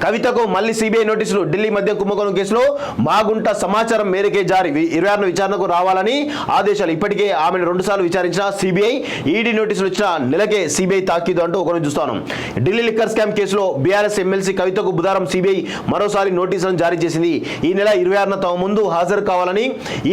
కవితకు మళ్ళీ సిబిఐ నోటీసులు. ఢిల్లీ మద్యం కుంభకోణం కేసులో మాగుంట సమాచారం మేరకే జారీ. 26 విచారణకు రావాలని ఆదేశాలు. ఇప్పటికే ఆమెను 2 సార్లు విచారించిన సిబిఐ. ఈడీ నోటీసులు ఇచ్చిన నెలకే సిబిఐ తాకీదు అంటూ ఒకరిని చూస్తాను. ఢిల్లీ లిక్కర్ స్కామ్ కేసులో బీఆర్ఎస్ ఎమ్మెల్సీ కవితకు బుధవారం సిబిఐ మరోసారి నోటీసులను జారీ చేసింది. ఈ నెల 26న తమ ముందు హాజరు కావాలని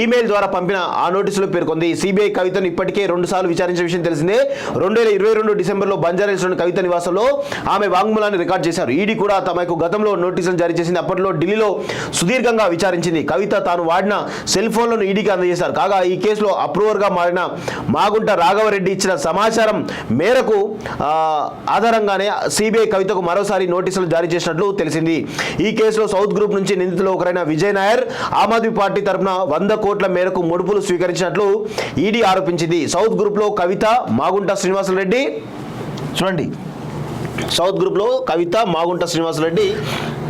ఈమెయిల్ ద్వారా పంపిన ఆ నోటీసులో పేర్కొంది. సిబిఐ కవితను ఇప్పటికే 2 సార్లు విచారించిన విషయం తెలిసిందే. 2022 డిసెంబర్లో బంజారాహిల్స్లోని కవిత నివాసంలో ఆమె వాంగ్మూలాన్ని రికార్డు చేశారు. ఈడీ కూడా తమకు గతంలో నోటీసులు జారీ చేసింది. అప్పట్లో ఢిల్లీలో సుదీర్ఘంగా విచారించింది. కవిత తాను వాడిన సెల్ ఫోన్లను ఈడీకి అందజేశారు. కాగా ఈ కేసులో అప్రూవర్గా మారిన మాగుంట రాఘవరెడ్డి ఇచ్చిన సమాచారం మేరకు ఆధారంగానే సిబిఐ కవితకు మరోసారి నోటీసులు జారీ చేసినట్లు తెలిసింది. ఈ కేసులో సౌత్ గ్రూప్ నుంచి నిందితులు ఒకరైన విజయ్ నాయర్ ఆమ్ ఆద్మీ పార్టీ తరఫున 100 కోట్ల మేరకు ముడుపులు స్వీకరించినట్లు ఈడీ ఆరోపించింది. సౌత్ గ్రూప్ లో కవిత, మాగుంట శ్రీనివాసరెడ్డి, చూడండి, సౌత్ గ్రూప్ లో కవిత, మాగుంట శ్రీనివాసరెడ్డి,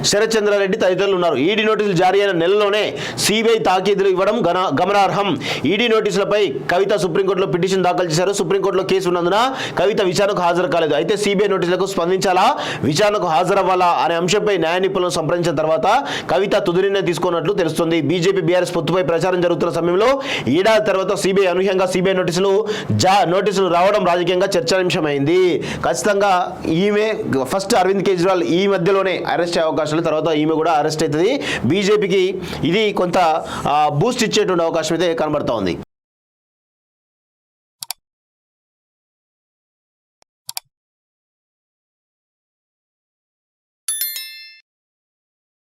శరత్ చంద్రారెడ్డి తదితరులు ఉన్నారు. ఈడీ నోటీసులు జారీ అయిన నెలలోనే సిబిఐ తాకీదులు ఇవ్వడం గమనార్హం. ఈడీ నోటీసులపై కవిత సుప్రీంకోర్టులో పిటిషన్ దాఖలు చేశారు. సుప్రీంకోర్టులో కేసు ఉన్నందున కవిత విచారణకు హాజరు కాలేదు. అయితే సిబిఐ నోటీసులకు స్పందించాలా, విచారణకు హాజరవ్వాలా అనే అంశంపై న్యాయ నిపుణులను సంప్రదించిన తర్వాత కవిత తుది నిర్ణయం తీసుకున్నట్లు తెలుస్తుంది. బీజేపీ బీఆర్ఎస్ పొత్తుపై ప్రచారం జరుగుతున్న సమయంలో ఏడాది తర్వాత సిబిఐ అనూహ్యంగా సిబిఐ నోటీసులు రావడం రాజకీయంగా చర్చాంశమైంది. ఖచ్చితంగా ఈమె ఫస్ట్ అరవింద్ కేజ్రీవాల్ ఈ మధ్యలోనే అరెస్ట్ అయ్యే అవకాశం, తర్వాత ఈమె కూడా అరెస్ట్ అవుతుంది. బీజేపీకి ఇది కొంత బూస్ట్ ఇచ్చేటువంటి అవకాశం అయితే కనబడతా ఉంది.